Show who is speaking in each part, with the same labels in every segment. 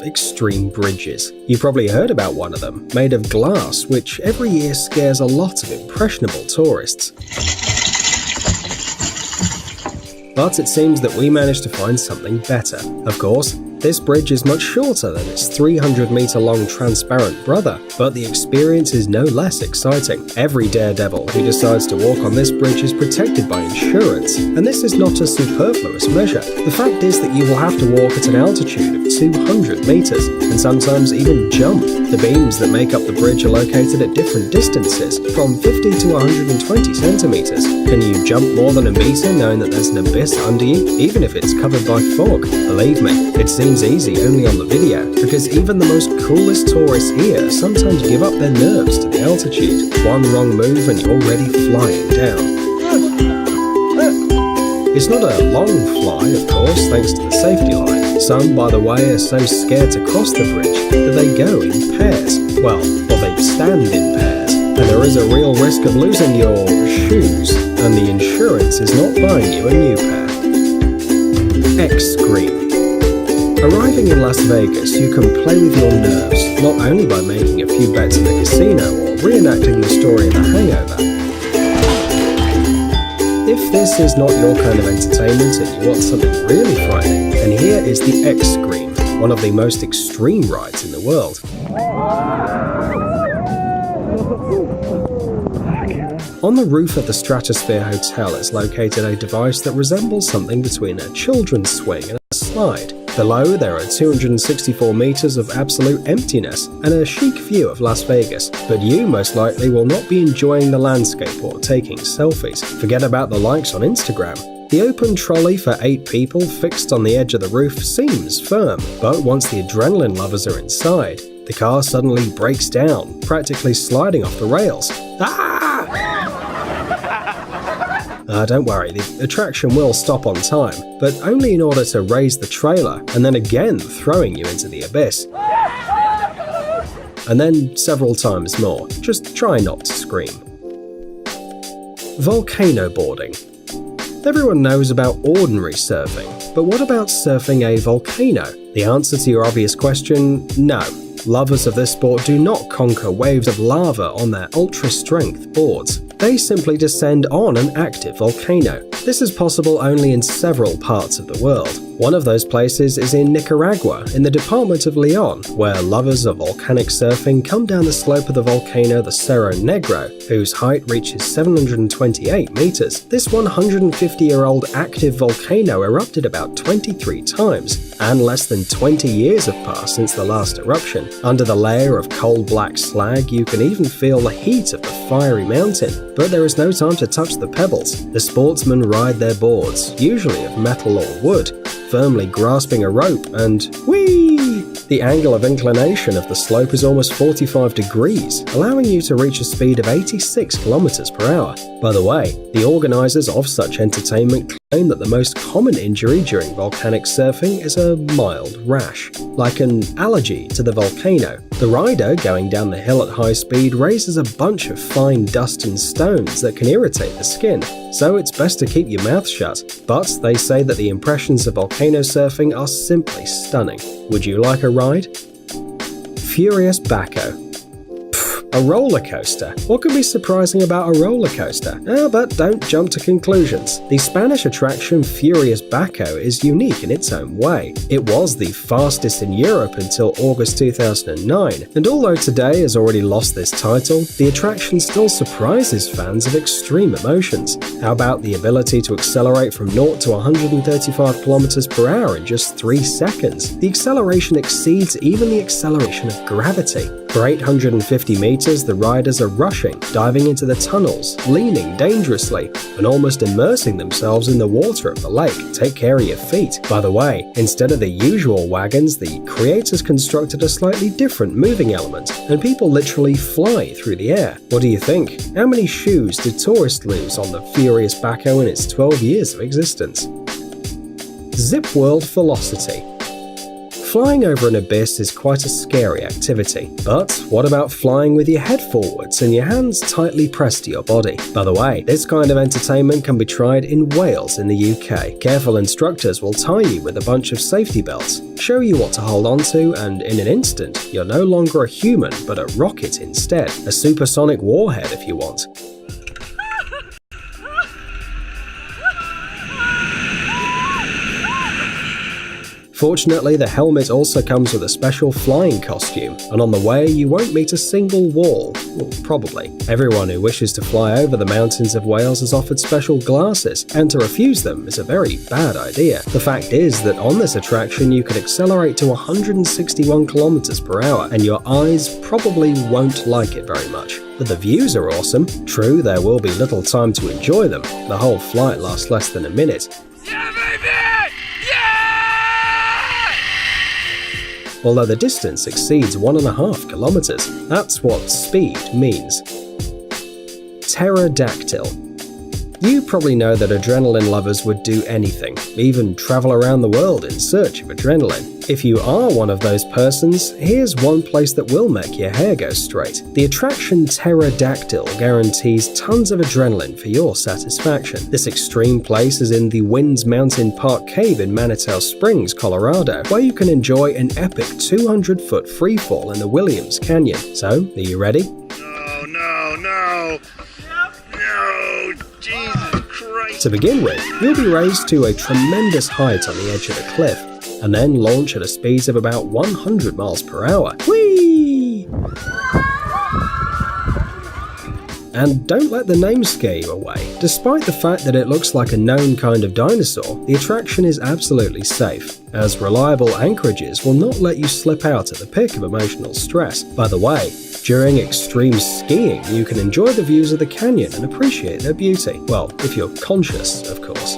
Speaker 1: extreme bridges. You probably heard about one of them, made of glass, which every year scares a lot of impressionable tourists. But it seems that we managed to find something better. Of course, this bridge is much shorter than its 300-meter-long transparent brother, but the experience is no less exciting. Every daredevil who decides to walk on this bridge is protected by insurance, and this is not a superfluous measure. The fact is that you will have to walk at an altitude of 200 meters, and sometimes even jump. The beams that make up the bridge are located at different distances, from 50 to 120 centimeters. Can you jump more than a meter knowing that there's an abyss under you, even if it's covered by fog? Believe me, it seems easy only on the video, because even the most coolest tourists here sometimes give up their nerves to the altitude. One wrong move and you're already flying down. It's not a long fly, of course, thanks to the safety line. Some, by the way, are so scared to cross the bridge that they go in pairs. Well, or they stand in pairs. And there is a real risk of losing your shoes, and the insurance is not buying you a new pair. X-Scream. Arriving in Las Vegas, you can play with your nerves, not only by making a few bets in the casino or reenacting the story of The Hangover. If this is not your kind of entertainment and you want something really frightening, then here is the X-Scream, one of the most extreme rides in the world. On the roof of the Stratosphere Hotel is located a device that resembles something between a children's swing and a slide. Below, there are 264 meters of absolute emptiness and a chic view of Las Vegas, but you most likely will not be enjoying the landscape or taking selfies. Forget about the likes on Instagram. The open trolley for 8 people fixed on the edge of the roof seems firm, but once the adrenaline lovers are inside, the car suddenly breaks down, practically sliding off the rails. Don't worry, the attraction will stop on time, but only in order to raise the trailer and then again throwing you into the abyss. And then several times more. Just try not to scream. Volcano boarding. Everyone knows about ordinary surfing, but what about surfing a volcano? The answer to your obvious question, no. Lovers of this sport do not conquer waves of lava on their ultra-strength boards. They simply descend on an active volcano. This is possible only in several parts of the world. One of those places is in Nicaragua, in the department of Leon, where lovers of volcanic surfing come down the slope of the volcano the Cerro Negro, whose height reaches 728 meters. This 150-year-old active volcano erupted about 23 times, and less than 20 years have passed since the last eruption. Under the layer of coal black slag, you can even feel the heat of the fiery mountain, but there is no time to touch the pebbles. The sportsmen ride their boards, usually of metal or wood, firmly grasping a rope, and whee! The angle of inclination of the slope is almost 45 degrees, allowing you to reach a speed of 86 kilometers per hour. By the way, the organizers of such entertainment claim that the most common injury during volcanic surfing is a mild rash, like an allergy to the volcano. The rider going down the hill at high speed raises a bunch of fine dust and stones that can irritate the skin, so it's best to keep your mouth shut. But they say that the impressions of volcano surfing are simply stunning. Would you like a ride? Furious Baco. A roller coaster. What could be surprising about a roller coaster? But don't jump to conclusions. The Spanish attraction Furious Baco is unique in its own way. It was the fastest in Europe until August 2009, and although today has already lost this title, the attraction still surprises fans of extreme emotions. How about the ability to accelerate from 0 to 135 km per hour in just 3 seconds? The acceleration exceeds even the acceleration of gravity. For 850 meters, the riders are rushing, diving into the tunnels, leaning dangerously, and almost immersing themselves in the water of the lake. Take care of your feet. By the way, instead of the usual wagons, the creators constructed a slightly different moving element, and people literally fly through the air. What do you think? How many shoes did tourists lose on the Furious Baco in its 12 years of existence? Zip World Velocity. Flying over an abyss is quite a scary activity, but what about flying with your head forwards and your hands tightly pressed to your body? By the way, this kind of entertainment can be tried in Wales in the UK. Careful instructors will tie you with a bunch of safety belts, show you what to hold onto, and in an instant, you're no longer a human but a rocket instead. A supersonic warhead if you want. Fortunately, the helmet also comes with a special flying costume, and on the way you won't meet a single wall. Well, probably. Everyone who wishes to fly over the mountains of Wales is offered special glasses, and to refuse them is a very bad idea. The fact is that on this attraction you can accelerate to 161 km per hour, and your eyes probably won't like it very much. But the views are awesome. True, there will be little time to enjoy them. The whole flight lasts less than a minute.
Speaker 2: Yeah, baby!
Speaker 1: Although the distance exceeds 1.5 kilometers. That's what speed means. Pterodactyl. You probably know that adrenaline lovers would do anything, even travel around the world in search of adrenaline. If you are one of those persons, here's one place that will make your hair go straight. The attraction Pterodactyl guarantees tons of adrenaline for your satisfaction. This extreme place is in the Winds Mountain Park Cave in Manitou Springs, Colorado, where you can enjoy an epic 200-foot freefall in the Williams Canyon. So, are you ready?
Speaker 2: No, Jesus Christ.
Speaker 1: To begin with, you'll be raised to a tremendous height on the edge of the cliff, and then launch at a speed of about 100 miles per hour. Whee! And don't let the name scare you away. Despite the fact that it looks like a known kind of dinosaur, the attraction is absolutely safe, as reliable anchorages will not let you slip out at the peak of emotional stress. By the way, during extreme skiing, you can enjoy the views of the canyon and appreciate their beauty. Well, if you're conscious, of course.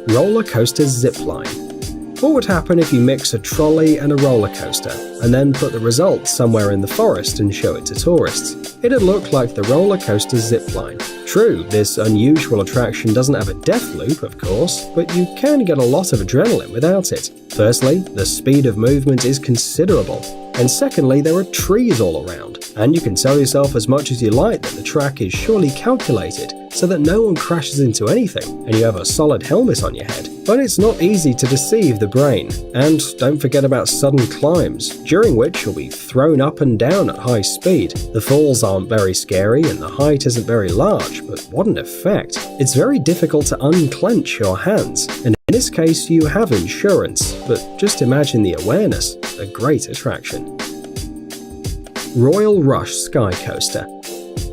Speaker 1: Roller coaster zipline. What would happen if you mix a trolley and a roller coaster, and then put the results somewhere in the forest and show it to tourists? It'd look like the roller coaster zipline. True, this unusual attraction doesn't have a death loop, of course, but you can get a lot of adrenaline without it. Firstly, the speed of movement is considerable, and secondly, there are trees all around, and you can tell yourself as much as you like that the track is surely calculated so that no one crashes into anything, and you have a solid helmet on your head. But it's not easy to deceive the brain, and don't forget about sudden climbs, during which you'll be thrown up and down at high speed. The falls aren't very scary and the height isn't very large, but what an effect. It's very difficult to unclench your hands, and in this case you have insurance, but just imagine the awareness. A great attraction. Royal Rush Sky Coaster.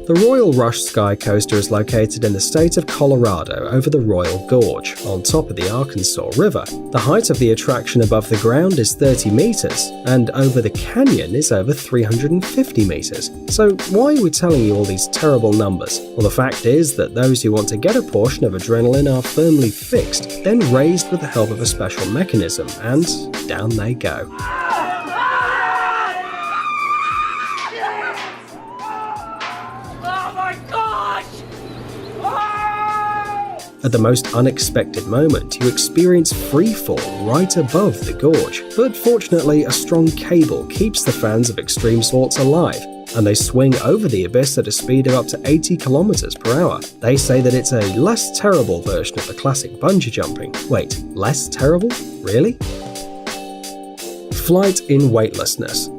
Speaker 1: The Royal Rush Sky Coaster is located in the state of Colorado over the Royal Gorge, on top of the Arkansas River. The height of the attraction above the ground is 30 meters, and over the canyon is over 350 meters. So why are we telling you all these terrible numbers? Well, the fact is that those who want to get a portion of adrenaline are firmly fixed, then raised with the help of a special mechanism, and down they go. At the most unexpected moment, you experience free fall right above the gorge. But fortunately, a strong cable keeps the fans of extreme sports alive, and they swing over the abyss at a speed of up to 80 km per hour. They say that it's a less terrible version of the classic bungee jumping. Wait, less terrible? Really? Flight in weightlessness.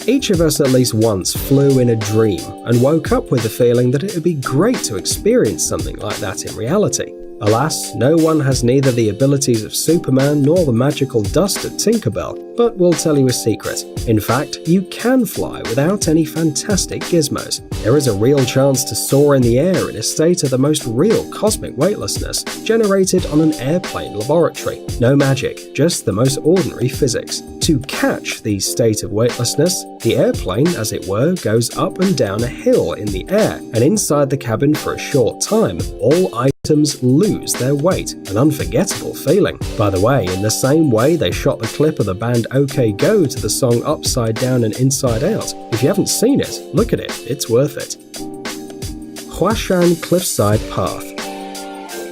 Speaker 1: Each of us at least once flew in a dream and woke up with the feeling that it would be great to experience something like that in reality. Alas, no one has neither the abilities of Superman nor the magical dust of Tinkerbell, but we'll tell you a secret. In fact, you can fly without any fantastic gizmos. There is a real chance to soar in the air in a state of the most real cosmic weightlessness, generated on an airplane laboratory. No magic, just the most ordinary physics. To catch the state of weightlessness, the airplane, as it were, goes up and down a hill in the air, and inside the cabin for a short time, all items lose their weight, an unforgettable feeling. By the way, in the same way they shot the clip of the band OK Go to the song Upside Down and Inside Out. If you haven't seen it, look at it, it's worth it. Huashan Cliffside Path.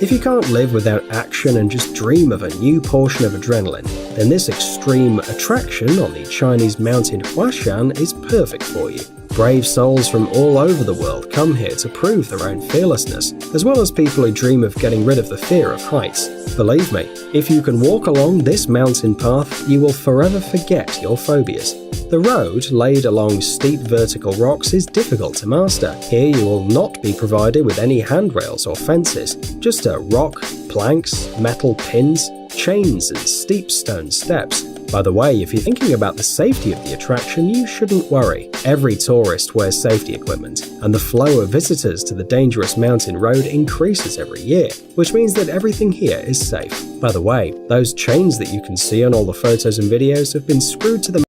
Speaker 1: If you can't live without action and just dream of a new portion of adrenaline, then this extreme attraction on the Chinese mountain Huashan is perfect for you. Brave souls from all over the world come here to prove their own fearlessness, as well as people who dream of getting rid of the fear of heights. Believe me, if you can walk along this mountain path, you will forever forget your phobias. The road, laid along steep vertical rocks, is difficult to master. Here you will not be provided with any handrails or fences, just a rock, planks, metal pins, chains and steep stone steps. By the way, if you're thinking about the safety of the attraction, you shouldn't worry. Every tourist wears safety equipment, and the flow of visitors to the dangerous mountain road increases every year, which means that everything here is safe. By the way, those chains that you can see on all the photos and videos have been screwed to the